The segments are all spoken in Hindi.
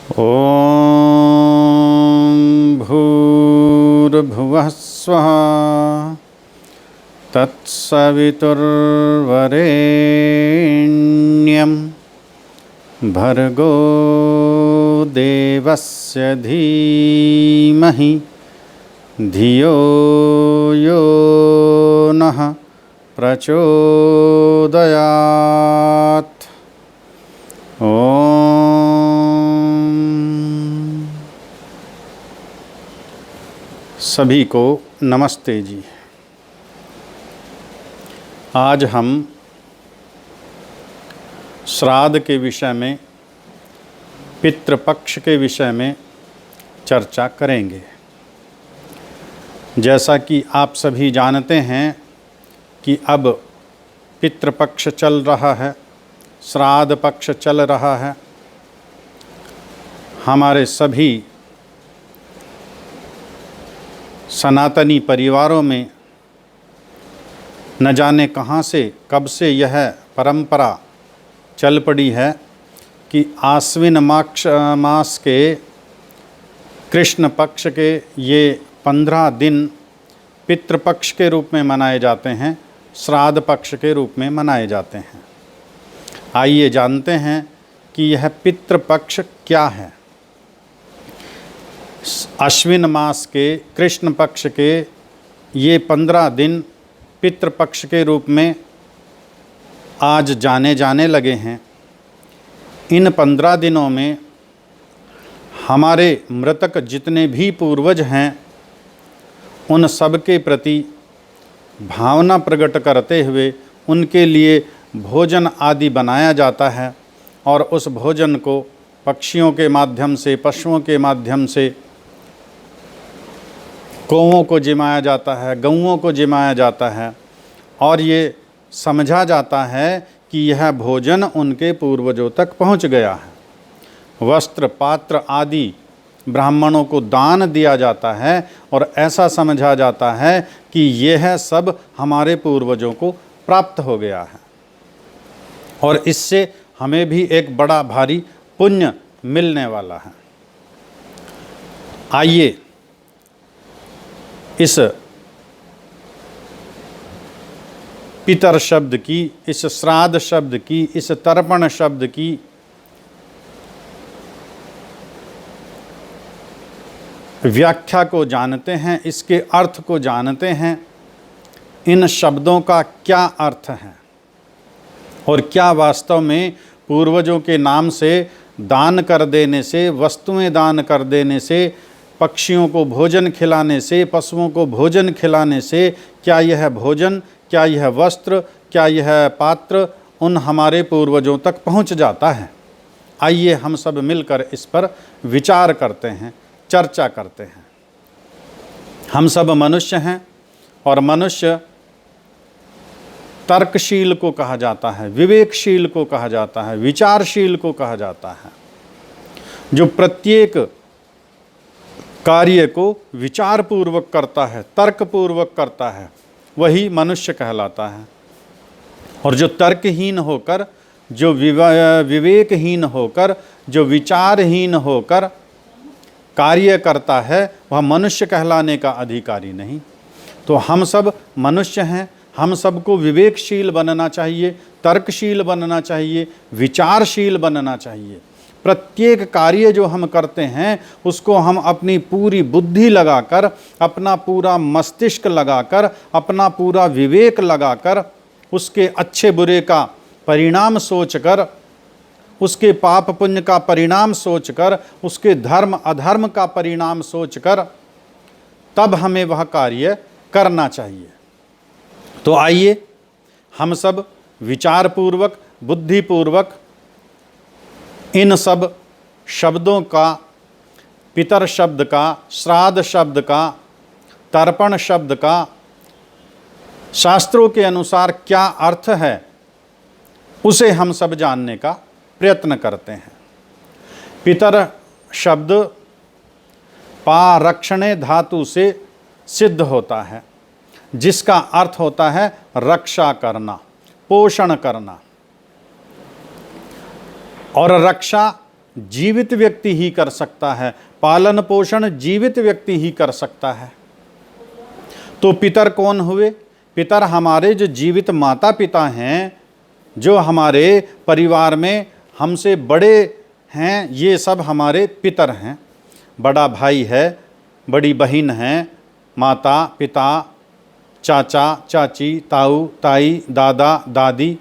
ॐ भूर्भुवः स्वः तत्सवितुर्वरेण्यं भर्गो देवस्य धीमहि धियो यो नः प्रचोदयात्। सभी को नमस्ते जी। आज हम श्राद्ध के विषय में, पितृपक्ष के विषय में चर्चा करेंगे। जैसा कि आप सभी जानते हैं कि अब पितृपक्ष चल रहा है, श्राद्ध पक्ष चल रहा है। हमारे सभी सनातनी परिवारों में न जाने कहाँ से कब से यह परंपरा चल पड़ी है कि आश्विन मास के कृष्ण पक्ष के ये 15 दिन पितृपक्ष के रूप में मनाए जाते हैं, श्राद्ध पक्ष के रूप में मनाए जाते हैं। आइए जानते हैं कि यह पितृपक्ष क्या है। अश्विन मास के कृष्ण पक्ष के ये 15 दिन पितृपक्ष के रूप में आज जाने लगे हैं। इन 15 दिनों में हमारे मृतक जितने भी पूर्वज हैं उन सब के प्रति भावना प्रकट करते हुए उनके लिए भोजन आदि बनाया जाता है और उस भोजन को पक्षियों के माध्यम से, पशुओं के माध्यम से गौओं को जिमाया जाता है, गौओं को जिमाया जाता है और ये समझा जाता है कि यह भोजन उनके पूर्वजों तक पहुंच गया है। वस्त्र, पात्र आदि ब्राह्मणों को दान दिया जाता है और ऐसा समझा जाता है कि यह सब हमारे पूर्वजों को प्राप्त हो गया है और इससे हमें भी एक बड़ा भारी पुण्य मिलने वाला है। आइए इस पितर शब्द की, इस श्राद्ध शब्द की, इस तर्पण शब्द की व्याख्या को जानते हैं, इसके अर्थ को जानते हैं। इन शब्दों का क्या अर्थ है और क्या वास्तव में पूर्वजों के नाम से दान कर देने से, वस्तुएं दान कर देने से, पक्षियों को भोजन खिलाने से, पशुओं को भोजन खिलाने से क्या यह भोजन, क्या यह वस्त्र, क्या यह पात्र उन हमारे पूर्वजों तक पहुंच जाता है। आइए हम सब मिलकर इस पर विचार करते हैं, चर्चा करते हैं। हम सब मनुष्य हैं और मनुष्य तर्कशील को कहा जाता है, विवेकशील को कहा जाता है, विचारशील को कहा जाता है। जो प्रत्येक कार्य को विचारपूर्वक करता है, तर्कपूर्वक करता है, वही मनुष्य कहलाता है। और जो तर्कहीन होकर, जो विवेकहीन होकर, जो विचारहीन होकर कार्य करता है वह मनुष्य कहलाने का अधिकारी नहीं। तो हम सब मनुष्य हैं, हम सबको विवेकशील बनना चाहिए, तर्कशील बनना चाहिए, विचारशील बनना चाहिए। प्रत्येक कार्य जो हम करते हैं उसको हम अपनी पूरी बुद्धि लगाकर, अपना पूरा मस्तिष्क लगाकर, अपना पूरा विवेक लगाकर, उसके अच्छे बुरे का परिणाम सोचकर, उसके पाप पुण्य का परिणाम सोचकर, उसके धर्म अधर्म का परिणाम सोचकर तब हमें वह कार्य करना चाहिए। तो आइए हम सब विचारपूर्वक, बुद्धिपूर्वक इन सब शब्दों का, पितर शब्द का, श्राद्ध शब्द का, तर्पण शब्द का शास्त्रों के अनुसार क्या अर्थ है उसे हम सब जानने का प्रयत्न करते हैं। पितर शब्द पारक्षणे धातु से सिद्ध होता है, जिसका अर्थ होता है रक्षा करना, पोषण करना। और रक्षा जीवित व्यक्ति ही कर सकता है, पालन पोषण जीवित व्यक्ति ही कर सकता है। तो पितर कौन हुए? पितर हमारे जो जीवित माता पिता हैं, जो हमारे परिवार में हमसे बड़े हैं, ये सब हमारे पितर हैं। बड़ा भाई है, बड़ी बहन है, माता पिता, चाचा चाची, ताऊ ताई, दादा दादी,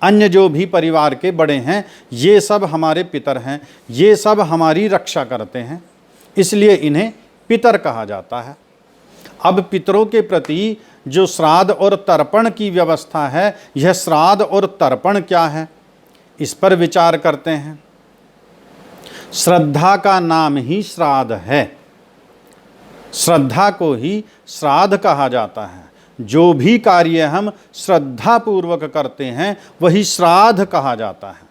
अन्य जो भी परिवार के बड़े हैं, ये सब हमारे पितर हैं। ये सब हमारी रक्षा करते हैं, इसलिए इन्हें पितर कहा जाता है। अब पितरों के प्रति जो श्राद्ध और तर्पण की व्यवस्था है, यह श्राद्ध और तर्पण क्या है, इस पर विचार करते हैं। श्रद्धा का नाम ही श्राद्ध है, श्रद्धा को ही श्राद्ध कहा जाता है। जो भी कार्य हम श्रद्धा पूर्वक करते हैं वही श्राद्ध कहा जाता है।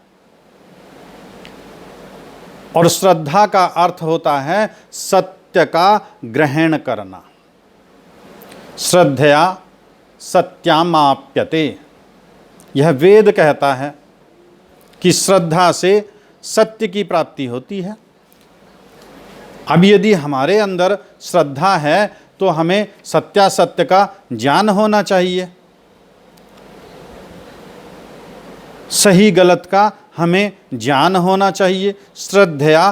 और श्रद्धा का अर्थ होता है सत्य का ग्रहण करना। श्रद्धया सत्यामाप्यते, यह वेद कहता है कि श्रद्धा से सत्य की प्राप्ति होती है। अब यदि हमारे अंदर श्रद्धा है तो हमें सत्यासत्य का ज्ञान होना चाहिए, सही गलत का हमें ज्ञान होना चाहिए। श्रद्धा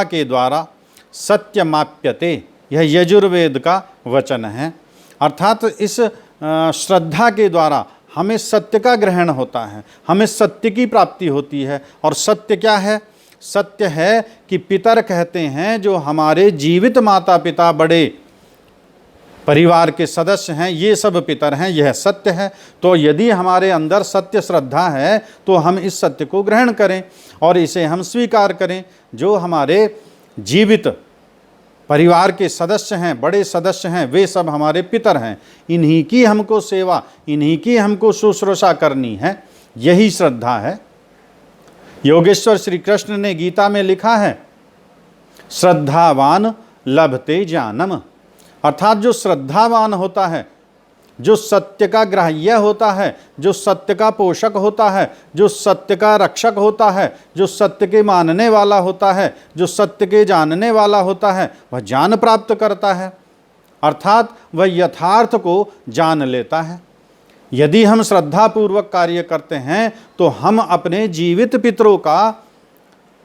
के द्वारा सत्य माप्यते, यह यजुर्वेद का वचन है। अर्थात इस श्रद्धा के द्वारा हमें सत्य का ग्रहण होता है, हमें सत्य की प्राप्ति होती है। और सत्य क्या है? सत्य है कि पितर कहते हैं जो हमारे जीवित माता पिता, बड़े परिवार के सदस्य हैं, ये सब पितर हैं, यह सत्य है। तो यदि हमारे अंदर सत्य श्रद्धा है तो हम इस सत्य को ग्रहण करें और इसे हम स्वीकार करें। जो हमारे जीवित परिवार के सदस्य हैं, बड़े सदस्य हैं, वे सब हमारे पितर हैं। इन्हीं की हमको सेवा, इन्हीं की हमको शुश्रूषा करनी है, यही श्रद्धा है। योगेश्वर श्री कृष्ण ने गीता में लिखा है, श्रद्धावान लभते ज्ञानम। अर्थात जो श्रद्धावान होता है, जो सत्य का ग्राह्य होता है, जो सत्य का पोषक होता है, जो सत्य का रक्षक होता है, जो सत्य के मानने वाला होता है, जो सत्य के जानने वाला होता है, वह ज्ञान प्राप्त करता है। अर्थात वह यथार्थ को जान लेता है। यदि हम श्रद्धापूर्वक कार्य करते हैं तो हम अपने जीवित पितरों का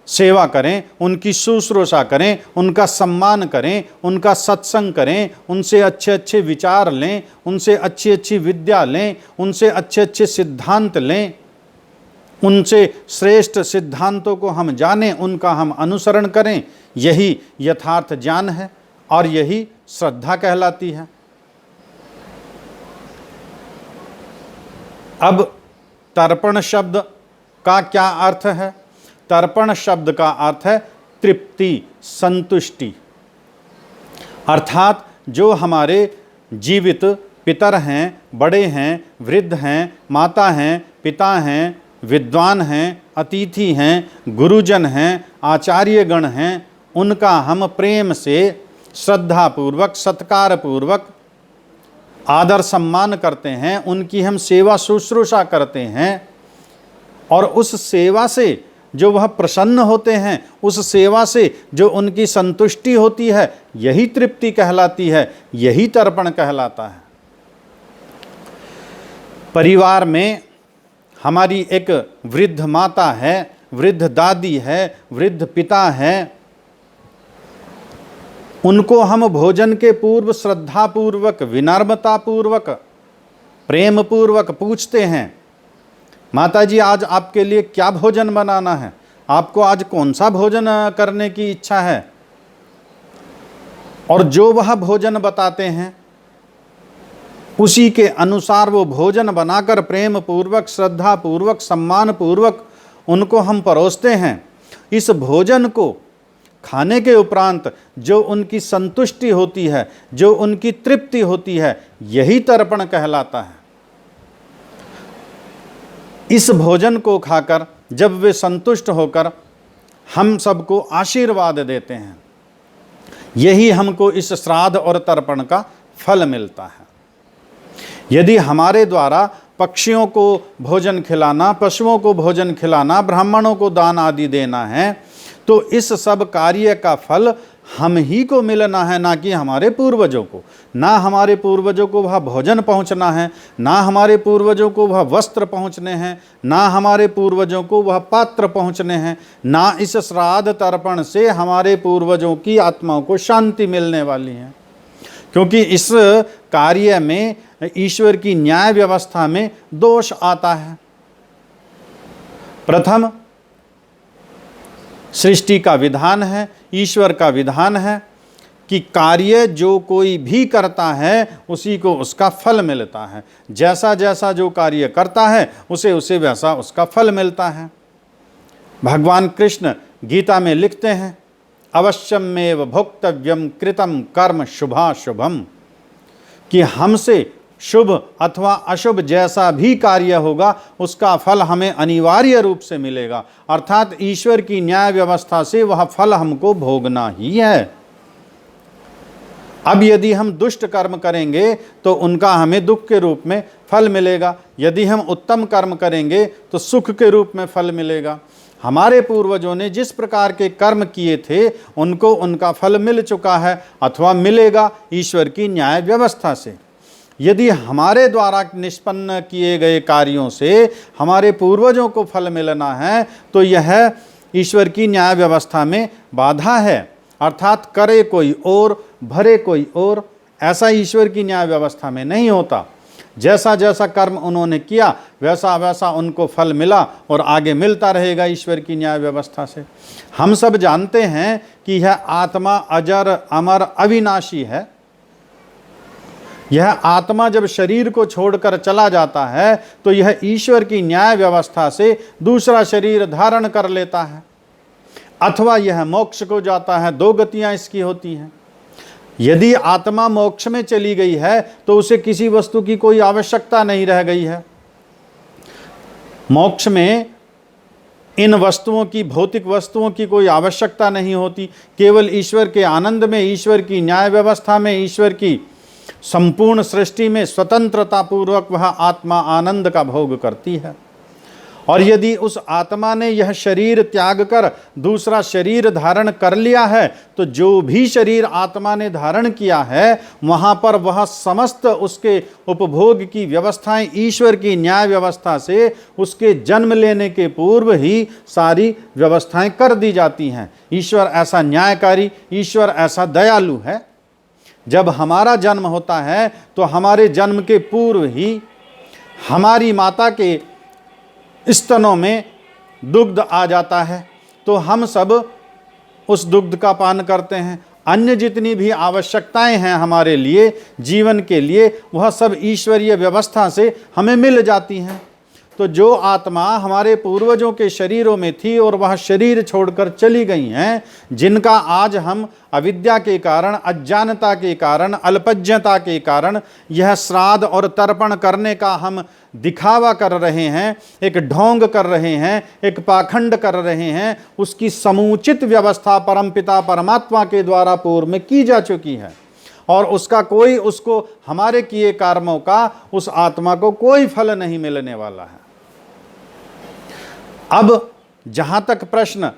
सेवा करें, उनकी शुश्रूषा करें, उनका सम्मान करें, उनका सत्संग करें, उनसे अच्छे अच्छे विचार लें, उनसे अच्छी अच्छी विद्या लें, उनसे अच्छे अच्छे सिद्धांत लें, उनसे श्रेष्ठ सिद्धांतों को हम जानें, उनका हम अनुसरण करें। यही यथार्थ ज्ञान है और यही श्रद्धा कहलाती है। अब तर्पण शब्द का क्या अर्थ है? तर्पण शब्द का अर्थ है तृप्ति, संतुष्टि। अर्थात जो हमारे जीवित पितर हैं, बड़े हैं, वृद्ध हैं, माता हैं, पिता हैं, विद्वान हैं, अतिथि हैं, गुरुजन हैं, आचार्यगण हैं, उनका हम प्रेम से, श्रद्धापूर्वक, सत्कारपूर्वक आदर सम्मान करते हैं, उनकी हम सेवा शुश्रूषा करते हैं। और उस सेवा से जो वह प्रसन्न होते हैं, उस सेवा से जो उनकी संतुष्टि होती है, यही तृप्ति कहलाती है, यही तर्पण कहलाता है। परिवार में हमारी एक वृद्ध माता है, वृद्ध दादी है, वृद्ध पिता है, उनको हम भोजन के पूर्व श्रद्धापूर्वक, विनम्रतापूर्वक, प्रेम पूर्वक पूछते हैं, माता जी आज आपके लिए क्या भोजन बनाना है, आपको आज कौन सा भोजन करने की इच्छा है। और जो वह भोजन बताते हैं उसी के अनुसार वो भोजन बनाकर प्रेम पूर्वक, श्रद्धा पूर्वक, सम्मान पूर्वक उनको हम परोसते हैं। इस भोजन को खाने के उपरांत जो उनकी संतुष्टि होती है, जो उनकी तृप्ति होती है, यही तर्पण कहलाता है। इस भोजन को खाकर जब वे संतुष्ट होकर हम सबको आशीर्वाद देते हैं, यही हमको इस श्राद्ध और तर्पण का फल मिलता है। यदि हमारे द्वारा पक्षियों को भोजन खिलाना, पशुओं को भोजन खिलाना, ब्राह्मणों को दान आदि देना है, तो इस सब कार्य का फल हम ही को मिलना है, ना कि हमारे पूर्वजों को। ना हमारे पूर्वजों को वह भोजन पहुंचना है, ना हमारे पूर्वजों को वह वस्त्र पहुंचने हैं, ना हमारे पूर्वजों को वह पात्र पहुंचने हैं, ना इस श्राद्ध तर्पण से हमारे पूर्वजों की आत्माओं को शांति मिलने वाली है। क्योंकि इस कार्य में, ईश्वर की न्याय व्यवस्था में दोष आता है। प्रथम सृष्टि का विधान है, ईश्वर का विधान है कि कार्य जो कोई भी करता है उसी को उसका फल मिलता है। जैसा जैसा जो कार्य करता है उसे उसे वैसा उसका फल मिलता है। भगवान कृष्ण गीता में लिखते हैं, अवश्यमेव भोक्तव्यम कृतम कर्म शुभाशुभम, कि हमसे शुभ अथवा अशुभ जैसा भी कार्य होगा उसका फल हमें अनिवार्य रूप से मिलेगा। अर्थात ईश्वर की न्याय व्यवस्था से वह फल हमको भोगना ही है। अब यदि हम दुष्ट कर्म करेंगे तो उनका हमें दुख के रूप में फल मिलेगा, यदि हम उत्तम कर्म करेंगे तो सुख के रूप में फल मिलेगा। हमारे पूर्वजों ने जिस प्रकार के कर्म किए थे उनको उनका फल मिल चुका है अथवा मिलेगा ईश्वर की न्याय व्यवस्था से। यदि हमारे द्वारा निष्पन्न किए गए कार्यों से हमारे पूर्वजों को फल मिलना है तो यह ईश्वर की न्याय व्यवस्था में बाधा है। अर्थात करे कोई और भरे कोई और, ऐसा ईश्वर की न्याय व्यवस्था में नहीं होता। जैसा जैसा कर्म उन्होंने किया वैसा वैसा उनको फल मिला और आगे मिलता रहेगा ईश्वर की न्याय व्यवस्था से। हम सब जानते हैं कि यह आत्मा अजर अमर अविनाशी है। यह आत्मा जब शरीर को छोड़कर चला जाता है तो यह ईश्वर की न्याय व्यवस्था से दूसरा शरीर धारण कर लेता है, अथवा यह मोक्ष को जाता है। दो गतियां इसकी होती हैं। यदि आत्मा मोक्ष में चली गई है तो उसे किसी वस्तु की कोई आवश्यकता नहीं रह गई है। मोक्ष में इन वस्तुओं की, भौतिक वस्तुओं की कोई आवश्यकता नहीं होती। केवल ईश्वर के आनंद में, ईश्वर की न्याय व्यवस्था में, ईश्वर की संपूर्ण सृष्टि में स्वतंत्रता पूर्वक वह आत्मा आनंद का भोग करती है। और यदि उस आत्मा ने यह शरीर त्याग कर दूसरा शरीर धारण कर लिया है तो जो भी शरीर आत्मा ने धारण किया है वहाँ पर वह समस्त उसके उपभोग की व्यवस्थाएं ईश्वर की न्याय व्यवस्था से उसके जन्म लेने के पूर्व ही सारी व्यवस्थाएं कर दी जाती हैं। ईश्वर ऐसा न्यायकारी, ईश्वर ऐसा दयालु है। जब हमारा जन्म होता है तो हमारे जन्म के पूर्व ही हमारी माता के स्तनों में दुग्ध आ जाता है तो हम सब उस दुग्ध का पान करते हैं। अन्य जितनी भी आवश्यकताएं हैं हमारे लिए, जीवन के लिए, वह सब ईश्वरीय व्यवस्था से हमें मिल जाती हैं। तो जो आत्मा हमारे पूर्वजों के शरीरों में थी और वह शरीर छोड़कर चली गई हैं, जिनका आज हम अविद्या के कारण, अज्ञानता के कारण, अल्पज्ञता के कारण यह श्राद्ध और तर्पण करने का हम दिखावा कर रहे हैं, एक ढोंग कर रहे हैं, एक पाखंड कर रहे हैं, उसकी समुचित व्यवस्था परमपिता परमात्मा के द्वारा पूर्व में की जा चुकी है और उसका कोई, उसको हमारे किए कर्मों का उस आत्मा को कोई फल नहीं मिलने वाला है। अब जहां तक प्रश्न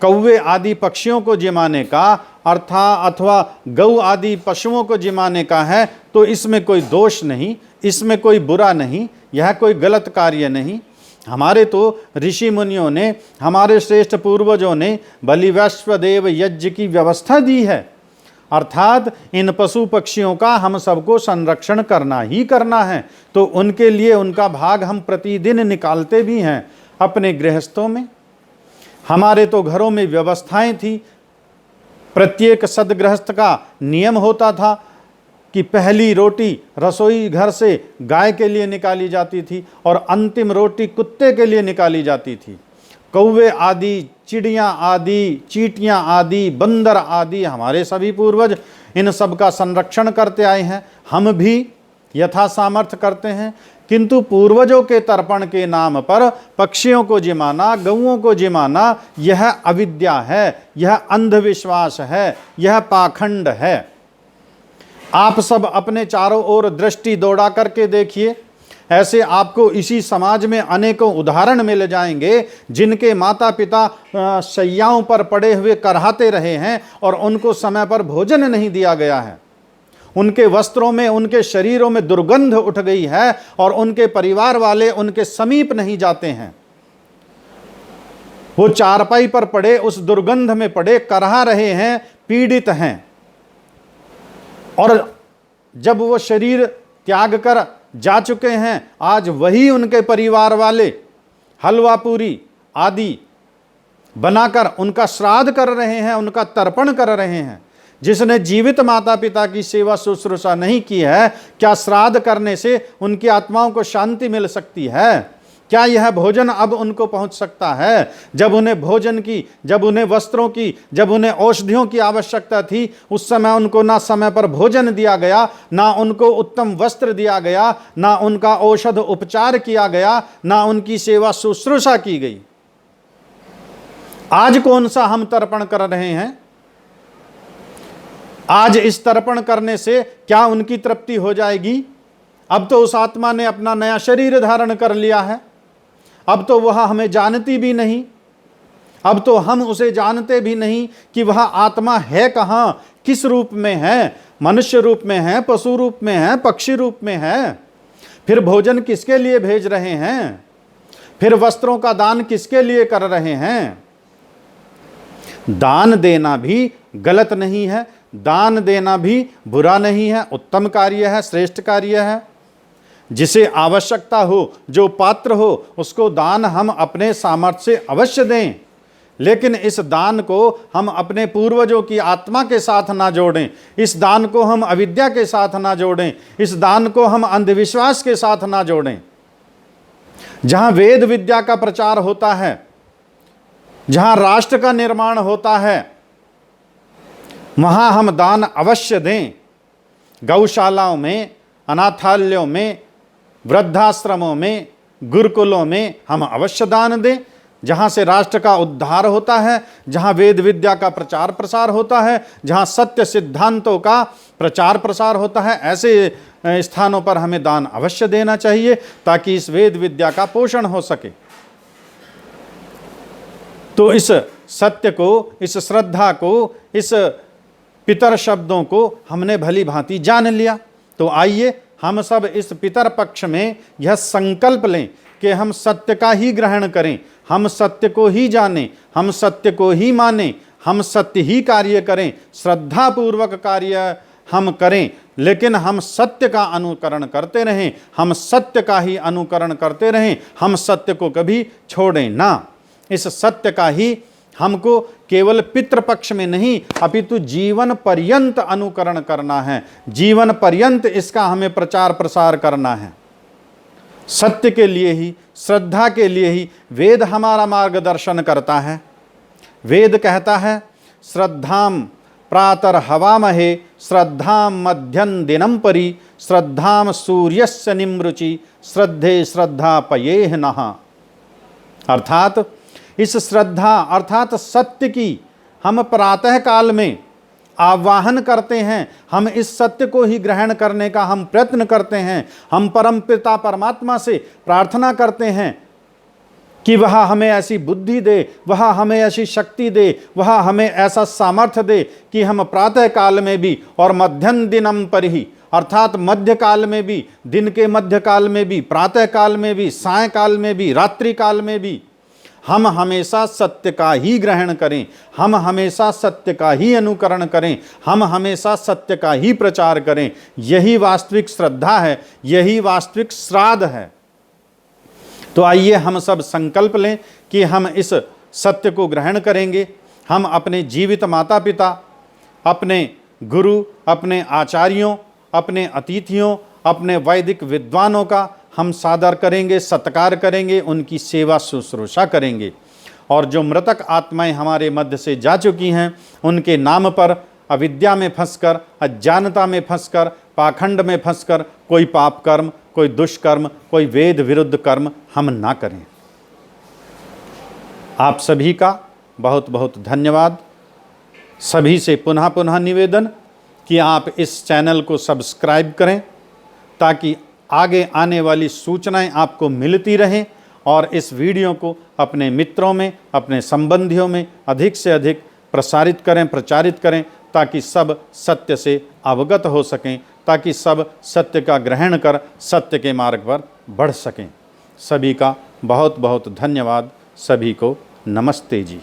कौवे आदि पक्षियों को जिमाने का अथवा गौ आदि पशुओं को जिमाने का है तो इसमें कोई दोष नहीं, इसमें कोई बुरा नहीं, यह कोई गलत कार्य नहीं। हमारे तो ऋषि मुनियों ने, हमारे श्रेष्ठ पूर्वजों ने बलि वैश्वदेव यज्ञ की व्यवस्था दी है। अर्थात इन पशु पक्षियों का हम सबको संरक्षण करना ही करना है। तो उनके लिए उनका भाग हम प्रतिदिन निकालते भी हैं अपने गृहस्थों में। हमारे तो घरों में व्यवस्थाएं थी। प्रत्येक सदगृहस्थ का नियम होता था कि पहली रोटी रसोई घर से गाय के लिए निकाली जाती थी और अंतिम रोटी कुत्ते के लिए निकाली जाती थी। कौवे आदि, चिड़ियाँ आदि, चींटियाँ आदि, बंदर आदि, हमारे सभी पूर्वज इन सब का संरक्षण करते आए हैं। हम भी यथा सामर्थ्य करते हैं। किंतु पूर्वजों के तर्पण के नाम पर पक्षियों को जिमाना, गौओं को जिमाना, यह अविद्या है, यह अंधविश्वास है, यह पाखंड है। आप सब अपने चारों ओर दृष्टि दौड़ा करके देखिए, ऐसे आपको इसी समाज में अनेकों उदाहरण मिल जाएंगे जिनके माता पिता शैयाओं पर पड़े हुए करहाते रहे हैं और उनको समय पर भोजन नहीं दिया गया है। उनके वस्त्रों में, उनके शरीरों में दुर्गंध उठ गई है और उनके परिवार वाले उनके समीप नहीं जाते हैं। वो चारपाई पर पड़े, उस दुर्गंध में पड़े करहा रहे हैं, पीड़ित हैं। और जब वो शरीर त्याग कर जा चुके हैं, आज वही उनके परिवार वाले हलवा पूरी आदि बनाकर उनका श्राद्ध कर रहे हैं, उनका तर्पण कर रहे हैं। जिसने जीवित माता पिता की सेवा शुश्रूषा नहीं की है, क्या श्राद्ध करने से उनकी आत्माओं को शांति मिल सकती है? क्या यह भोजन अब उनको पहुंच सकता है? जब उन्हें भोजन की, जब उन्हें वस्त्रों की, जब उन्हें औषधियों की आवश्यकता थी, उस समय उनको ना समय पर भोजन दिया गया, ना उनको उत्तम वस्त्र दिया गया, ना उनका औषध उपचार किया गया, ना उनकी सेवा शुश्रूषा की गई। आज कौन सा हम तर्पण कर रहे हैं? आज इस तर्पण करने से क्या उनकी तृप्ति हो जाएगी? अब तो उस आत्मा ने अपना नया शरीर धारण कर लिया है, अब तो वह हमें जानती भी नहीं, अब तो हम उसे जानते भी नहीं कि वह आत्मा है कहां, किस रूप में है, मनुष्य रूप में है, पशु रूप में है, पक्षी रूप में है। फिर भोजन किसके लिए भेज रहे हैं? फिर वस्त्रों का दान किसके लिए कर रहे हैं? दान देना भी गलत नहीं है, दान देना भी बुरा नहीं है, उत्तम कार्य है, श्रेष्ठ कार्य है। जिसे आवश्यकता हो, जो पात्र हो, उसको दान हम अपने सामर्थ्य से अवश्य दें, लेकिन इस दान को हम अपने पूर्वजों की आत्मा के साथ ना जोड़ें, इस दान को हम अविद्या के साथ ना जोड़ें, इस दान को हम अंधविश्वास के साथ ना जोड़ें। जहां वेद विद्या का प्रचार होता है, जहां राष्ट्र का निर्माण होता है, वहां हम दान अवश्य दें। गौशालाओं में, अनाथालयों में, वृद्धाश्रमों में, गुरुकुलों में हम अवश्य दान दें। जहाँ से राष्ट्र का उद्धार होता है, जहाँ वेद विद्या का प्रचार प्रसार होता है, जहाँ सत्य सिद्धांतों का प्रचार प्रसार होता है, ऐसे स्थानों पर हमें दान अवश्य देना चाहिए ताकि इस वेद विद्या का पोषण हो सके। तो इस सत्य को, इस श्रद्धा को, इस पितर शब्दों को हमने भली भांति जान लिया। तो आइए हम सब इस पितर पक्ष में यह संकल्प लें कि हम सत्य का ही ग्रहण करें, हम सत्य को ही जानें, हम सत्य को ही मानें, हम सत्य ही कार्य करें, श्रद्धापूर्वक कार्य हम करें, लेकिन हम सत्य का अनुकरण करते रहें, हम सत्य का ही अनुकरण करते रहें, हम सत्य को कभी छोड़ें ना। इस सत्य का ही हमको केवल पितृपक्ष में नहीं अपितु जीवन पर्यंत अनुकरण करना है, जीवन पर्यंत इसका हमें प्रचार प्रसार करना है। सत्य के लिए ही, श्रद्धा के लिए ही वेद हमारा मार्गदर्शन करता है। वेद कहता है श्रद्धाम प्रातर्हवामहे श्रद्धाम मध्यं दिनं परि श्रद्धाम सूर्यस्य निमृचि श्रद्धे श्रद्धा पयेह नः। अर्थात इस श्रद्धा अर्थात सत्य की हम प्रातः काल में आवाहन करते हैं, हम इस सत्य को ही ग्रहण करने का हम प्रयत्न करते हैं। हम परम पिता परमात्मा से प्रार्थना करते हैं कि वह हमें ऐसी बुद्धि दे, वह हमें ऐसी शक्ति दे, वह हमें ऐसा सामर्थ्य दे कि हम प्रातः काल में भी और मध्यम दिनम पर ही अर्थात मध्य काल में भी, दिन के मध्य काल में भी, प्रातः काल में भी, साय काल में भी, रात्रि काल में भी हम हमेशा सत्य का ही ग्रहण करें, हम हमेशा सत्य का ही अनुकरण करें, हम हमेशा सत्य का ही प्रचार करें। यही वास्तविक श्रद्धा है, यही वास्तविक श्राद्ध है। तो आइए हम सब संकल्प लें कि हम इस सत्य को ग्रहण करेंगे। हम अपने जीवित माता पिता, अपने गुरु, अपने आचार्यों, अपने अतिथियों, अपने वैदिक विद्वानों का हम सादर करेंगे, सत्कार करेंगे, उनकी सेवा शुश्रूषा करेंगे। और जो मृतक आत्माएं हमारे मध्य से जा चुकी हैं, उनके नाम पर अविद्या में फंसकर, अज्ञानता में फंसकर, पाखंड में फंसकर कोई पाप कर्म, कोई दुष्कर्म, कोई वेद विरुद्ध कर्म हम ना करें। आप सभी का बहुत बहुत धन्यवाद। सभी से पुनः पुनः निवेदन कि आप इस चैनल को सब्सक्राइब करें ताकि आगे आने वाली सूचनाएं आपको मिलती रहें और इस वीडियो को अपने मित्रों में, अपने संबंधियों में अधिक से अधिक प्रसारित करें, प्रचारित करें, ताकि सब सत्य से अवगत हो सकें, ताकि सब सत्य का ग्रहण कर सत्य के मार्ग पर बढ़ सकें। सभी का बहुत बहुत धन्यवाद। सभी को नमस्ते जी।